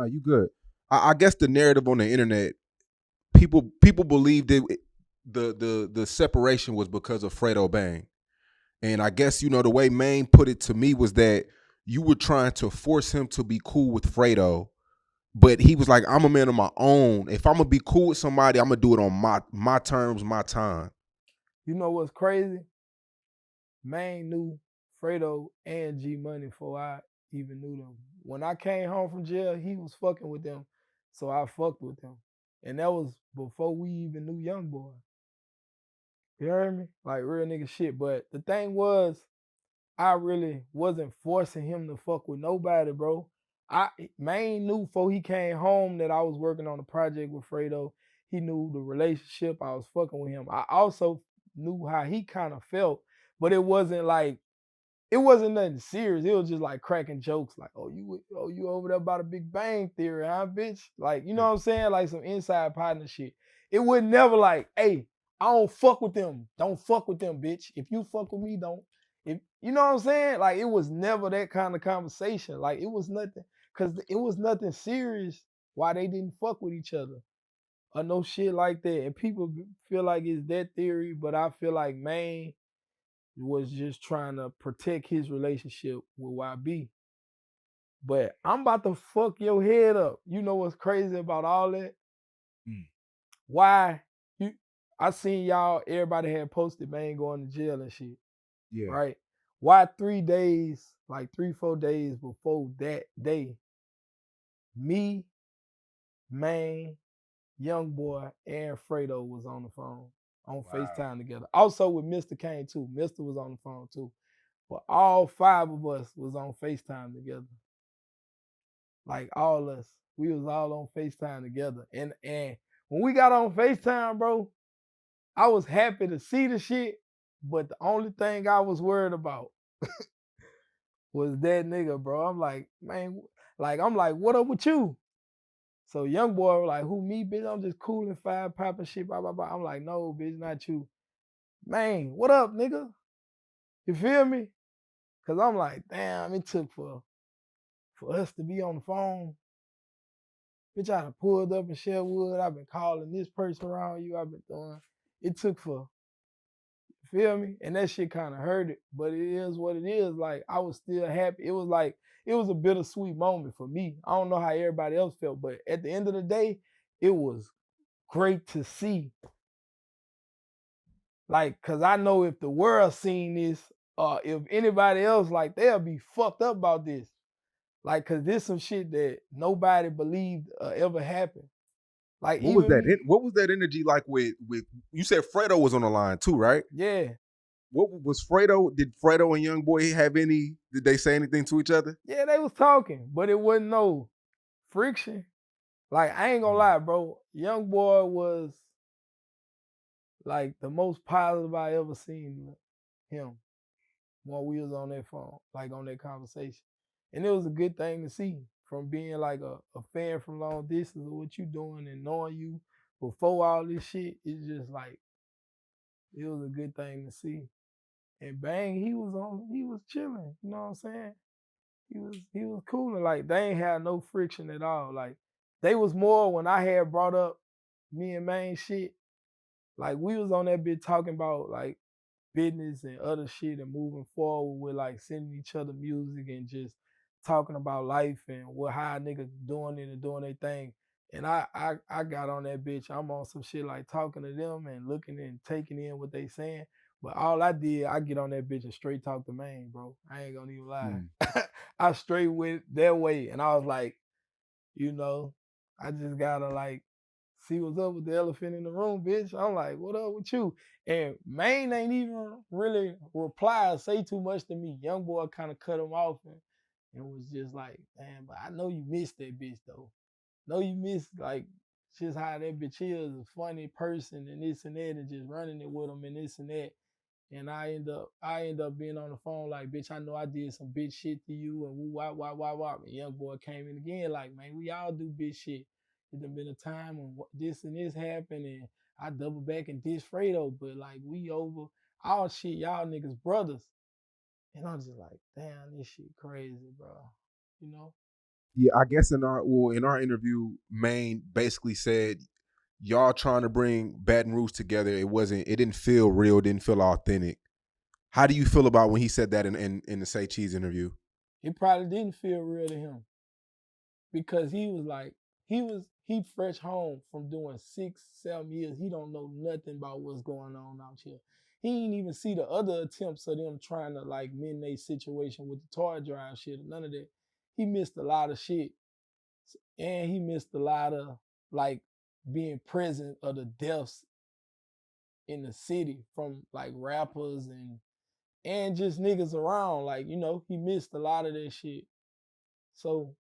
Nah, you good. I guess the narrative on the internet, people believed the separation was because of Fredo Bang. And I guess, the way Maine put it to me was that you were trying to force him to be cool with Fredo, but he was like, I'm a man of my own. If I'm gonna be cool with somebody, I'm gonna do it on my terms, my time. You know what's crazy? Maine knew Fredo and G Money before I even knew them. When I came home from jail, he was fucking with them, so I fucked with him. And that was before we even knew Youngboy. You heard me? Like real nigga shit. But the thing was, I really wasn't forcing him to fuck with nobody, bro. Maine knew before he came home that I was working on a project with Fredo. He knew the relationship. I was fucking with him. I also knew how he kind of felt, but it wasn't nothing serious. It was just like cracking jokes, like, you over there about a Big Bang Theory, huh, bitch? Like, you know what I'm saying? Like some inside partner shit. It would never like, hey, I don't fuck with them. Don't fuck with them, bitch. If you fuck with me, don't. If you know what I'm saying? Like, it was never that kind of conversation. Like, it was nothing, cause it was nothing serious why they didn't fuck with each other or no shit like that. And people feel like it's that theory, but I feel like Maine was just trying to protect his relationship with YB. But I'm about to fuck your head up. You know what's crazy about all that? Mm. Why you I seen y'all, everybody had posted man going to jail and shit, Yeah. right? Why 3 days, like 3, 4 days before that day, me, man, Youngboy, and Fredo was on the phone on Wow. FaceTime together. Also with Mr. Kane too. Mr. was on the phone too. But all 5 of us was on FaceTime together. Like all us. We was all on FaceTime together. And when we got on FaceTime, bro, I was happy to see the shit, but the only thing I was worried about was that nigga, bro. I'm like, man, I'm like, what up with you? So young boy was like, who me, bitch? I'm just cool and five popping shit, blah, blah, blah. I'm like, no, bitch, not you. Man, what up, nigga? You feel me? Cause I'm like, damn, it took for us to be on the phone. Bitch, I done pulled up in Sherwood. I've been calling this person around you. I've been doing. It took for, feel me? And that shit kind of hurt it. But it is what it is. Like, I was still happy. It was like, it was a bittersweet moment for me. I don't know how everybody else felt, but at the end of the day, it was great to see. Like, cause I know if the world seen this, if anybody else, like, they'll be fucked up about this. Like, cause this some shit that nobody believed ever happened. Like What was even that? me, What was that energy like with you said Fredo was on the line too, right? yeah, What was Fredo? Did Fredo and Youngboy have any? Did they say anything to each other? yeah, they was talking, but it wasn't no friction. Like I ain't gonna lie, bro. Young boy was like the most positive I ever seen him when we was on that phone, like on that conversation. And it was a good thing to see from being like a fan from long distance of what you doing and knowing you before all this shit. It's just like it was a good thing to see. And Bang, he was chilling. You know what I'm saying? He was cool and like they ain't had no friction at all. Like they was more when I had brought up me and Main shit. Like we was on that bit talking about like business and other shit and moving forward with like sending each other music and just talking about life and what how niggas doing it and doing their thing. And I got on that bitch. I'm on some shit like talking to them and looking and taking in what they saying. But all I did, I get on that bitch and straight talk to Main, bro. I ain't gonna even lie. Mm. I straight went their way and I was like, you know, I just gotta like see what's up with the elephant in the room, bitch. I'm like, what up with you? And Maine ain't even really reply or say too much to me. Young boy kind of cut him off and was just like, damn, but I know you missed that bitch though. Know you missed like just how that bitch is, a funny person and this and that and just running it with him and this and that. And I end up being on the phone like, bitch, I know I did some bitch shit to you and woo wop wop wop wop. And young boy came in again like, man, we all do bitch shit. It done been a time when this and this happened and I double back and diss Fredo, but like we over all shit, y'all niggas brothers. And I'm just like, damn, this shit crazy, bro. You know? Yeah, I guess in our interview, Maine basically said y'all trying to bring Baton Rouge together. It didn't feel real, didn't feel authentic. How do you feel about when he said that in the Say Cheese interview? It probably didn't feel real to him because he fresh home from doing 6, 7 years. He don't know nothing about what's going on out here. He ain't even see the other attempts of them trying to like mend their situation with the toy drive shit. None of that. He missed a lot of shit, and he missed a lot of like being present of the deaths in the city from like rappers and just niggas around. Like, he missed a lot of that shit. So,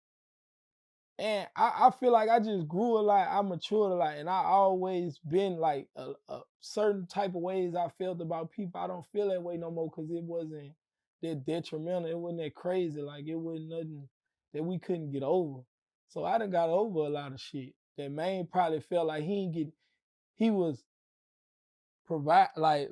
and I feel like I just grew a lot, I matured a lot, and I always been like a certain type of ways I felt about people. I don't feel that way no more because it wasn't that detrimental. It wasn't that crazy. Like, it wasn't nothing that we couldn't get over. So I done got over a lot of shit. That man probably felt like he was provide like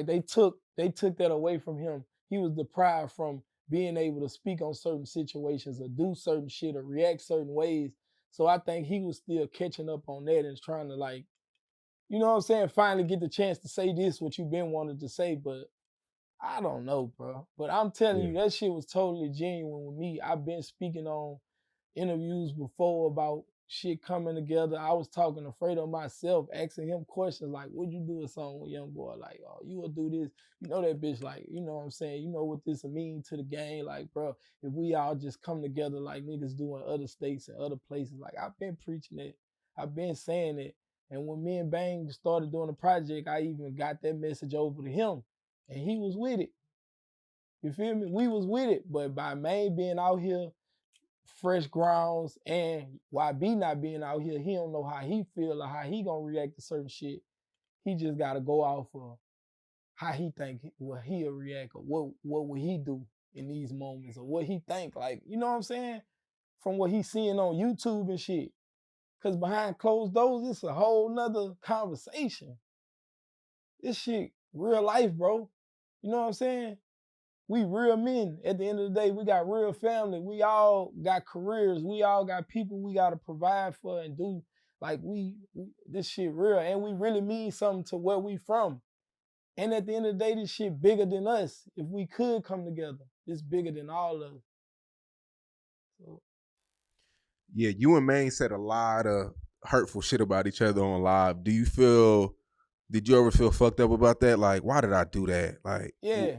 they took that away from him. He was deprived from being able to speak on certain situations or do certain shit or react certain ways. So I think he was still catching up on that and trying to like, you know what I'm saying, finally get the chance to say this what you've been wanting to say. But I don't know, bro. But I'm telling Yeah. you, that shit was totally genuine with me. I've been speaking on interviews before about shit coming together. I was talking to Fredo myself, asking him questions like, would you do a song with Youngboy? Like, oh, you will do this. You know that bitch, like, you know what I'm saying? You know what this will mean to the game? Like, bro, if we all just come together like niggas do in other states and other places, like I've been preaching it. I've been saying it. And when me and Bang started doing the project, I even got that message over to him. And he was with it. You feel me? We was with it. But by Maine being out here fresh grounds and YB not being out here, he don't know how he feel or how he gonna react to certain shit. He just gotta go off of how he think what he'll react or what would he do in these moments or what he think. Like, you know what I'm saying? From what he's seeing on YouTube and shit. Cause behind closed doors, it's a whole nother conversation. This shit real life, bro. You know what I'm saying? We real men. At the end of the day, we got real family. We all got careers. We all got people we gotta provide for and do. Like this shit real, and we really mean something to where we from. And at the end of the day, this shit bigger than us. If we could come together, it's bigger than all of us. So, Yeah, you and Maine said a lot of hurtful shit about each other on live. Did you ever feel fucked up about that? Like, why did I do that? Like, yeah,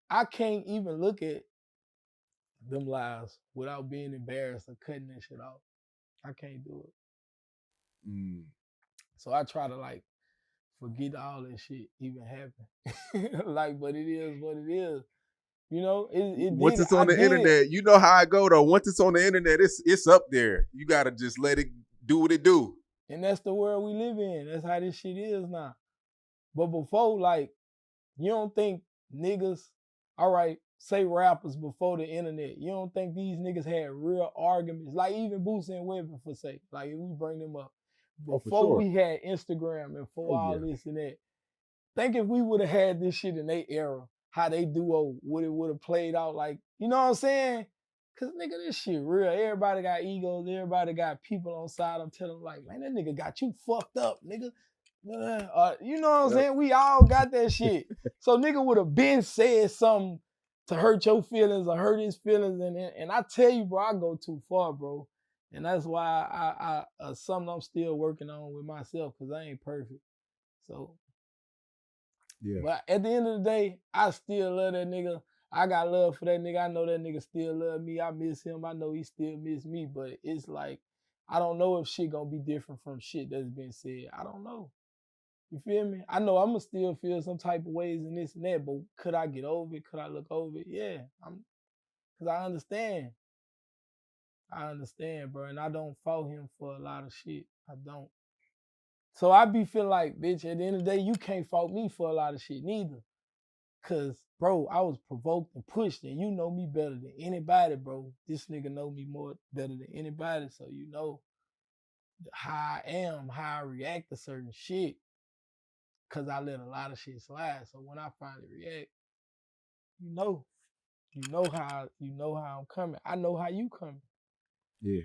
I can't even look at them lives without being embarrassed or cutting that shit off. I can't do it. mm, So I try to like forget all that shit even happened. Like, but it is what it is. You know, it once did it. it's I on the did it. internet, you know how I go though. Once it's on the internet, it's up there. You gotta just let it do what it do. And that's the world we live in. That's how this shit is now. But before, like, you don't think niggas, all right, say rappers before the internet, you don't think these niggas had real arguments, like even Boosie and Weapon for sake, like if we bring them up. Oh, for Before sure. we had Instagram and Oh for all yeah. this and that, think if we would have had this shit in their era, how they duo would have played out. Like, you know what I'm saying? Cause nigga, this shit real. Everybody got egos. Everybody got people on side. I'm telling them like, man, that nigga got you fucked up, nigga. You know what I'm Yep. saying? We all got that shit. So nigga would have been said something to hurt your feelings or hurt his feelings, and I tell you, bro, I go too far, bro, and that's why I something I'm still working on with myself because I ain't perfect. So Yeah. but at the end of the day, I still love that nigga. I got love for that nigga. I know that nigga still love me. I miss him. I know he still miss me. But it's like, I don't know if shit gonna be different from shit that's been said. I don't know. You feel me? I know I'm gonna still feel some type of ways and this and that, but could I get over it? Could I look over it? Yeah. Cause I understand. I understand, bro. And I don't fault him for a lot of shit. I don't. So I be feeling like, bitch, at the end of the day, you can't fault me for a lot of shit neither. Cause, bro, I was provoked and pushed, and you know me better than anybody, bro. This nigga know me more better than anybody, so you know how I am, how I react to certain shit. Cause I let a lot of shit slide. So when I finally react, you know, you know how I'm coming. I know how you coming. Yeah.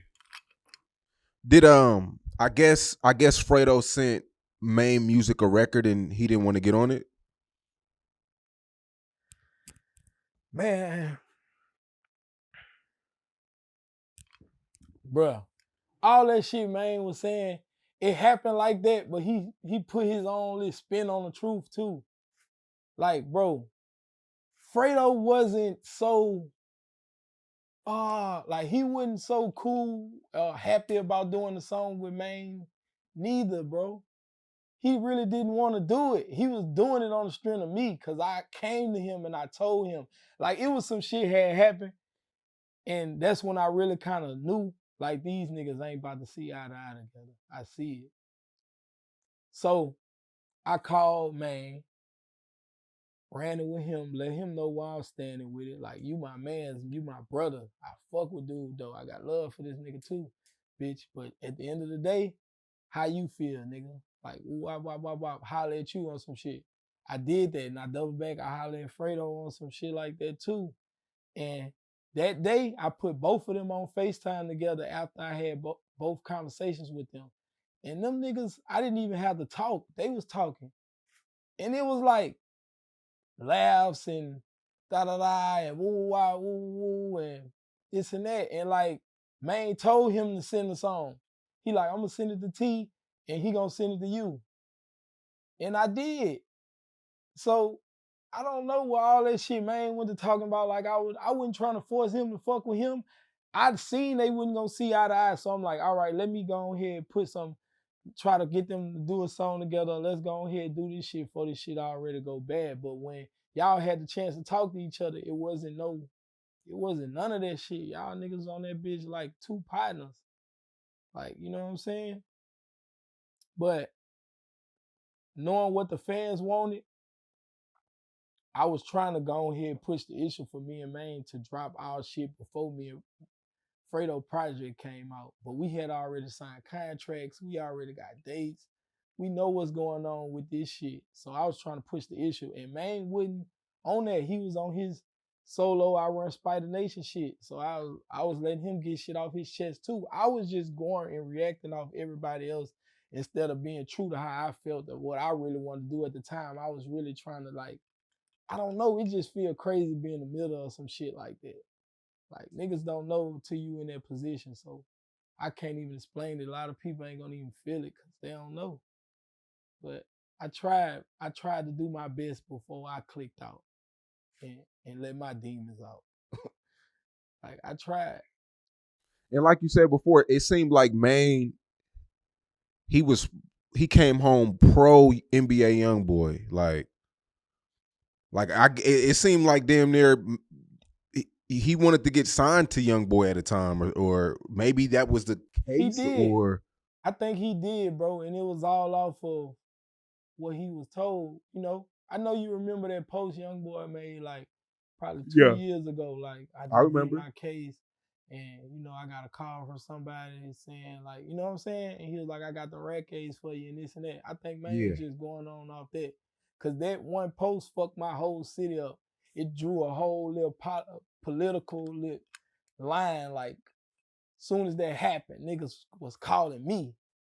Did I guess Fredo sent Maine Music a record and he didn't want to get on it? Man, bruh, all that shit Maine was saying, it happened like that, but he put his own little spin on the truth too. Like, bro, Fredo wasn't so like he wasn't so cool, happy about doing the song with Maine, neither, bro. He really didn't want to do it. He was doing it on the strength of me because I came to him and I told him. Like it was some shit had happened. And that's when I really kind of knew like these niggas ain't about to see eye to eye together. I see it. So I called man, ran it with him, let him know why I'm standing with it. Like you my man, you my brother. I fuck with dude though. I got love for this nigga too, bitch. But at the end of the day, how you feel, nigga? Like wop, wop, wop, wop, holler at you on some shit. I did that and I double back. I holler at Fredo on some shit like that too. And that day, I put both of them on FaceTime together after I had both conversations with them. And them niggas, I didn't even have to talk. They was talking. And it was like laughs and da da da and woo wah woo woo and this and that. And like Maine told him to send the song. He like, I'm gonna send it to T and he gonna send it to you. And I did. So I don't know what all that shit man went to talking about. Like I wasn't trying to force him to fuck with him. I'd seen they wasn't gonna see eye to eye. So I'm like, all right, let me go ahead and put some, try to get them to do a song together. Let's go ahead and do this shit before this shit already go bad. But when y'all had the chance to talk to each other, it wasn't none of that shit. Y'all niggas on that bitch like two partners. Like, you know what I'm saying? But knowing what the fans wanted, I was trying to go ahead and push the issue for me and Maine to drop our shit before me and Fredo project came out. But we had already signed contracts. We already got dates. We know what's going on with this shit. So I was trying to push the issue. And Maine wouldn't on that. He was on his solo I Run Spider Nation shit. So I was letting him get shit off his chest too. I was just going and reacting off everybody else instead of being true to how I felt of what I really wanted to do at the time. I was really trying to like, I don't know. It just feel crazy being in the middle of some shit like that. Like niggas don't know till you in that position. So I can't even explain it. A lot of people ain't gonna even feel it because they don't know. But I tried. I tried to do my best before I clicked out and let my demons out. Like I tried. And like you said before, it seemed like Maine he was he came home pro NBA Youngboy. Like it seemed like damn near he wanted to get signed to Youngboy at a time, or maybe that was the He case, did. or I think he did, bro. And it was all off of what he was told. You know, I know you remember that post Young Boy made like probably 2 years ago. Like I I just beat remember. my case, and you know I got a call from somebody saying like, you know what I'm saying, and he was like, I got the rat case for you and this and that. I think man Yeah, was just going on off that, cause that one post fucked my whole city up. It drew a whole little political little line like soon as that happened, niggas was calling me.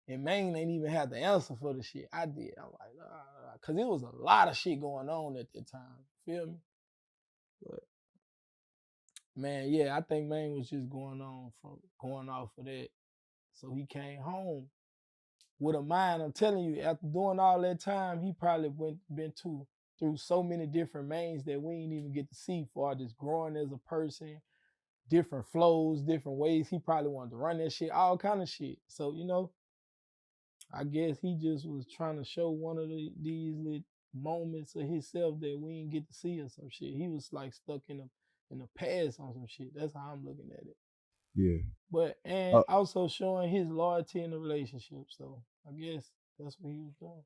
And Maine ain't even had the answer for the shit I did. I'm like, cause it was a lot of shit going on at that time. Feel me? But man, yeah, I think Maine was just going off of that. So he came home with a mind. I'm telling you, after doing all that time, he probably been through so many different Maines that we ain't even get to see for just growing as a person, different flows, different ways. He probably wanted to run that shit, all kind of shit. So, you know, I guess he just was trying to show one of these little moments of himself that we didn't get to see or some shit. He was like stuck in the past on some shit. That's how I'm looking at it. yeah. But and Uh, also showing his loyalty in the relationship. So I guess that's what he was doing.